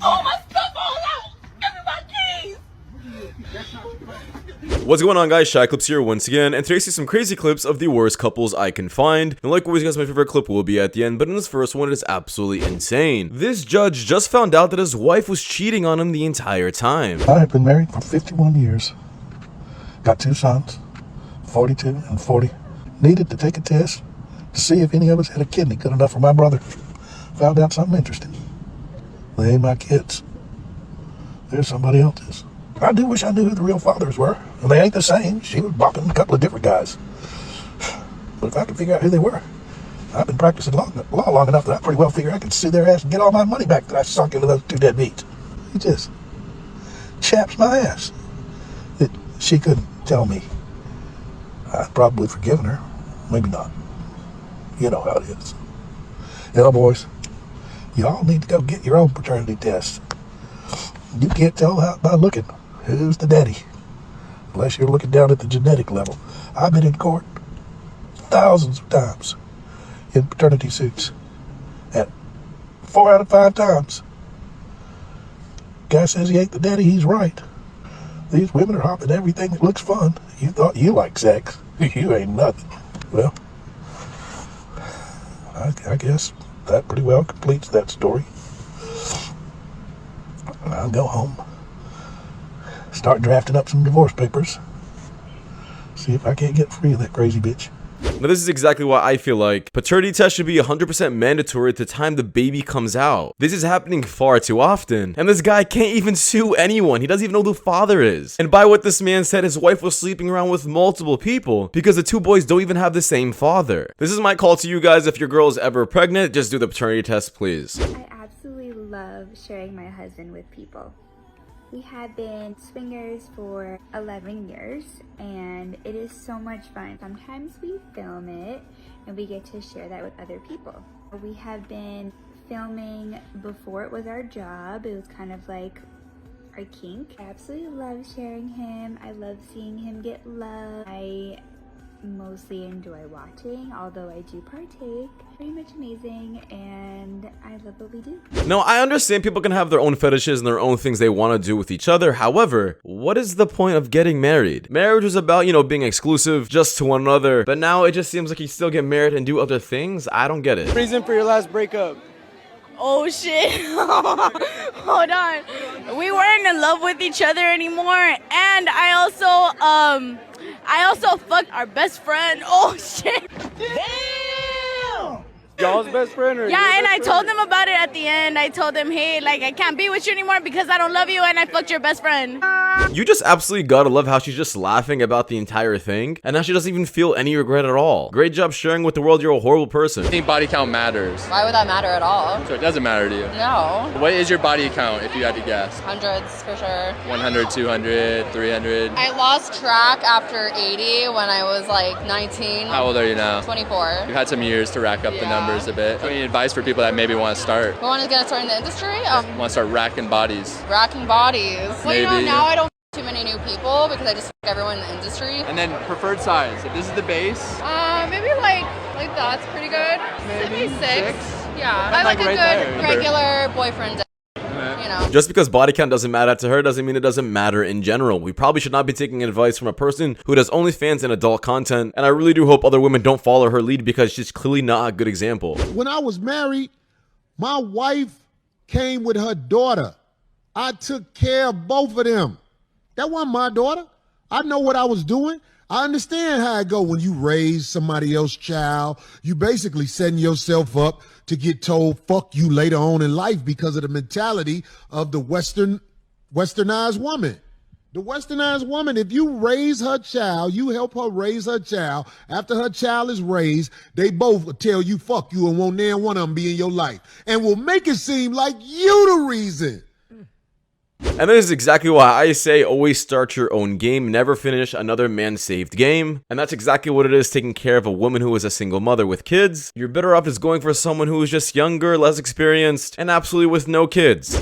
Oh, my stuff all out! Give me my keys! What's going on, guys? Shak-Clips here once again, and today I see some crazy clips of the worst couples I can find. And like always, guys, my favorite clip will be at the end, but in this first one, it is absolutely insane. This judge just found out that his wife was cheating on him the entire time. I have been married for 51 years. Got 2 sons, 42 and 40. Needed to take a test to see if any of us had a kidney good enough for my brother. Found out something interesting. They ain't my kids. They're somebody else's. I do wish I knew who the real fathers were. And they ain't the same. She was bopping a couple of different guys. But if I could figure out who they were, I've been practicing law long enough that I pretty well figure I could sue their ass and get all my money back that I sunk into those 2 deadbeats. He just chaps my ass that she couldn't tell me. I'd probably forgiven her. Maybe not. You know how it is. Yeah, boys, y'all need to go get your own paternity test. You can't tell by looking who's the daddy unless you're looking down at the genetic level. I've been in court thousands of times in paternity suits, and 4 out of 5 times guy says he ain't the daddy. He's right. These women are hopping everything that looks fun. You thought you liked sex. You ain't nothing. Well, I guess that pretty well completes that story. I'll go home, start drafting up some divorce papers, see if I can't get free of that crazy bitch. Now, this is exactly why I feel like paternity tests should be 100% mandatory at the time the baby comes out. This is happening far too often, and this guy can't even sue anyone. He doesn't even know who the father is. And by what this man said, his wife was sleeping around with multiple people because the 2 boys don't even have the same father. This is my call to you guys. If your girl is ever pregnant, just do the paternity test, please. I absolutely love sharing my husband with people. We have been swingers for 11 years and it is so much fun. Sometimes we film it and we get to share that with other people. We have been filming before it was our job. It was kind of like our kink. I absolutely love sharing him. I love seeing him get love. I mostly enjoy watching, although I do partake. Pretty much amazing, and I love what we do. Now, I understand people can have their own fetishes and their own things they want to do with each other. However, what is the point of getting married? Marriage was about, being exclusive just to one another, but now it just seems like you still get married and do other things. I don't get it. Reason for your last breakup? Oh shit. Hold on. We weren't in love with each other anymore, and I also fucked our best friend. Oh shit. Damn! Y'all's best friend or yeah, and I told him about it at the end. I told him, hey, like, I can't be with you anymore because I don't love you and I fucked your best friend. You just absolutely gotta love how she's just laughing about the entire thing, and now she doesn't even feel any regret at all. Great job sharing with the world you're a horrible person. I think body count matters. Why would that matter at all? So it doesn't matter to you? No. What is your body count if you had to guess? Hundreds for sure. 100, 200, 300. I lost track after 80 when I was like 19. How old are you now? 24. You've had some years to rack up the numbers a bit. Any advice for people that maybe want to start? Who want to get started in the industry? Want to start racking bodies? Racking bodies. Well, Maybe. now I don't too many new people because I just everyone in the industry. And then preferred size. If this is the base. Maybe like that's pretty good. Maybe 6. Yeah. I like a right good there. regular boyfriend. Just because body count doesn't matter to her doesn't mean it doesn't matter in general. We probably should not be taking advice from a person who does OnlyFans and adult content, and I really do hope other women don't follow her lead because she's clearly not a good example. When I was married, my wife came with her daughter. I took care of both of them. That wasn't my daughter. I know what I was doing. I understand how it go when you raise somebody else's child. You basically setting yourself up to get told fuck you later on in life because of the mentality of the westernized woman. The westernized woman, if you raise her child, you help her raise her child. After her child is raised, they both will tell you fuck you and won't near one of them be in your life. And will make it seem like you the reason. And this is exactly why I say always start your own game, never finish another man-saved game. And that's exactly what it is taking care of a woman who is a single mother with kids. You're better off just going for someone who is just younger, less experienced, and absolutely with no kids.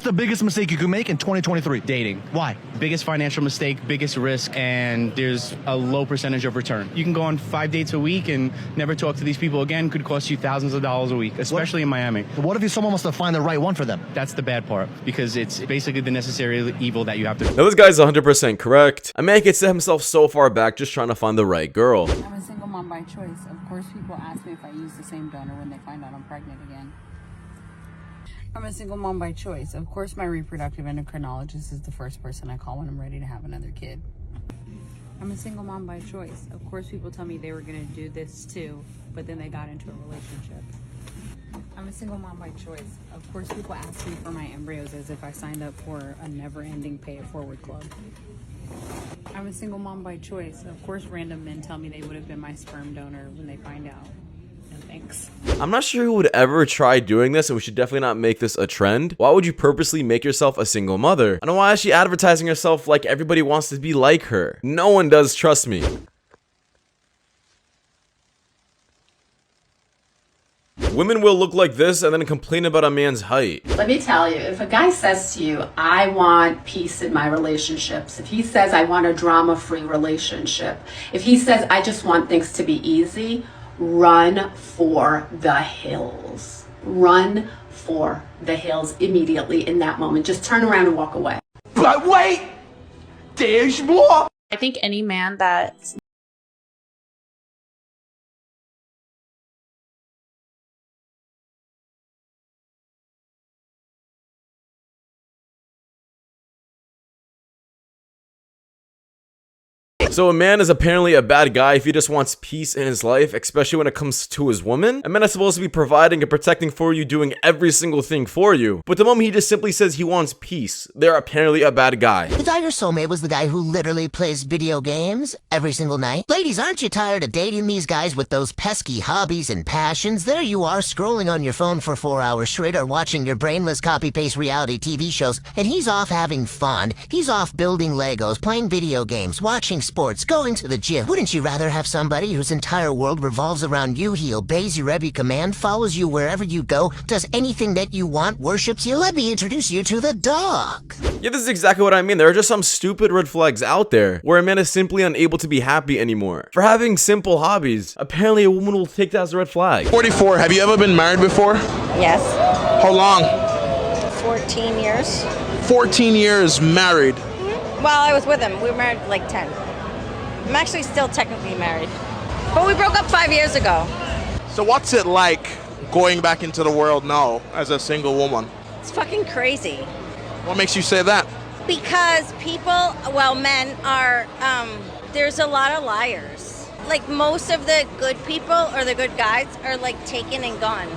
The the biggest mistake you can make in 2023? Dating. Why? Biggest financial mistake, biggest risk, and there's a low percentage of return. You can go on 5 dates a week and never talk to these people again. Could cost you thousands of dollars a week, especially in Miami. What if someone wants to find the right one for them? That's the bad part, because it's basically the necessary evil that you have to do. Now this guy's 100% correct. A man can set himself so far back just trying to find the right girl. I'm a single mom by choice. Of course, people ask me if I use the same donor when they find out I'm pregnant again. I'm a single mom by choice. Of course, my reproductive endocrinologist is the first person I call when I'm ready to have another kid. I'm a single mom by choice. Of course, people tell me they were going to do this too, but then they got into a relationship. I'm a single mom by choice. Of course, people ask me for my embryos as if I signed up for a never-ending pay-it-forward club. I'm a single mom by choice. Of course, random men tell me they would have been my sperm donor when they find out. No thanks. I'm not sure who would ever try doing this, and we should definitely not make this a trend. Why would you purposely make yourself a single mother? And why is she advertising herself like everybody wants to be like her? No one does, trust me. Women will look like this and then complain about a man's height. Let me tell you, if a guy says to you, I want peace in my relationships, if he says, I want a drama-free relationship, if he says, I just want things to be easy, run for the hills. Run for the hills immediately in that moment. Just turn around and walk away. But wait, there's more. I think any man that So a man is apparently a bad guy if he just wants peace in his life, especially when it comes to his woman. A man is supposed to be providing and protecting for you, doing every single thing for you. But the moment he just simply says he wants peace, they're apparently a bad guy. The guy your soulmate was the guy who literally plays video games every single night. Ladies, aren't you tired of dating these guys with those pesky hobbies and passions? There you are, scrolling on your phone for 4 hours straight or watching your brainless copy-paste reality TV shows, and he's off having fun. He's off building Legos, playing video games, watching sports, going to the gym. Wouldn't you rather have somebody whose entire world revolves around you? He obeys your every command, follows you wherever you go, does anything that you want, worships you. Let me introduce you to the dog. Yeah, this is exactly what I mean. There are just some stupid red flags out there where a man is simply unable to be happy anymore. For having simple hobbies, apparently a woman will take that as a red flag. 44, have you ever been married before? Yes. How long? 14 years. 14 years married. Well, I was with him. We were married like 10. I'm actually still technically married. But we broke up 5 years ago. So what's it like going back into the world now as a single woman? It's fucking crazy. What makes you say that? Because people, well, men are, there's a lot of liars. Like most of the good people or the good guys are like taken and gone.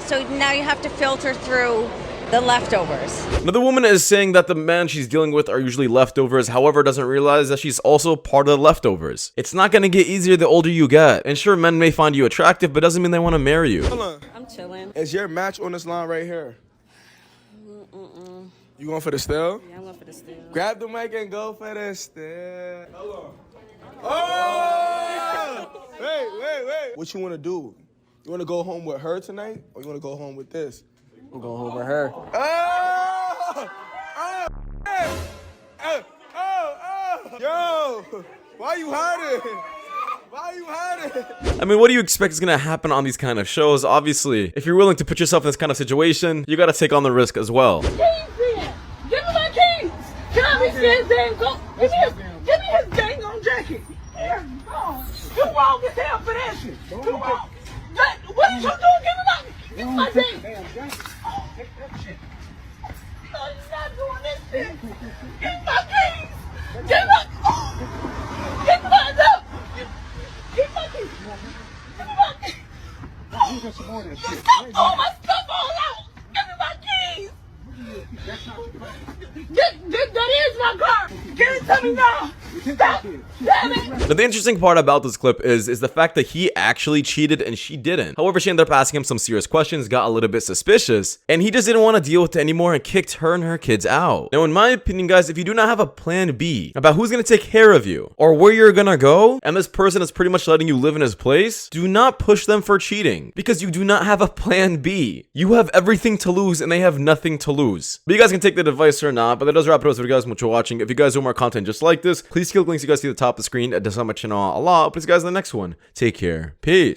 So now you have to filter through the leftovers. Now the woman is saying that the men she's dealing with are usually leftovers, however doesn't realize that she's also part of the leftovers. It's not gonna get easier the older you get. And sure, men may find you attractive, but doesn't mean they want to marry you. Hold on. I'm chilling. Is your match on this line right here? You going for the still? Yeah, I'm going for the still. Grab the mic and go for the still. Hold on. Oh! Wait. What you want to do? You want to go home with her tonight, or you want to go home with this? I'm going home with her. Yo, why you hiding? Why you hiding? I mean, what do you expect is gonna happen on these kind of shows? Obviously, if you're willing to put yourself in this kind of situation, you gotta take on the risk as well. Keys in. Give me my keys. Can I be his dang go? Give me his dang on jacket. There you go. You wrong as hell for that shit. You wrong. What did you do? Give me my dang. Take that shit. No, you're not doing this shit. Give me my keys. Give me my no. Give me my keys. Give me my keys. Stop throwing my stuff all out. Give me my keys. That is my car. Give it to me now. Stop! Damn it! Now, the interesting part about this clip is the fact that he actually cheated and she didn't. However, she ended up asking him some serious questions, got a little bit suspicious, and he just didn't want to deal with it anymore and kicked her and her kids out. Now, in my opinion, guys, if you do not have a plan B about who's going to take care of you or where you're going to go, and this person is pretty much letting you live in his place, do not push them for cheating because you do not have a plan B. You have everything to lose and they have nothing to lose. But you guys can take the advice or not, but that does wrap it up. So you guys much for watching. If you guys want more content just like this, please click links you guys see at the top of the screen. It does help my channel a lot. But see you guys in the next one. Take care. Peace.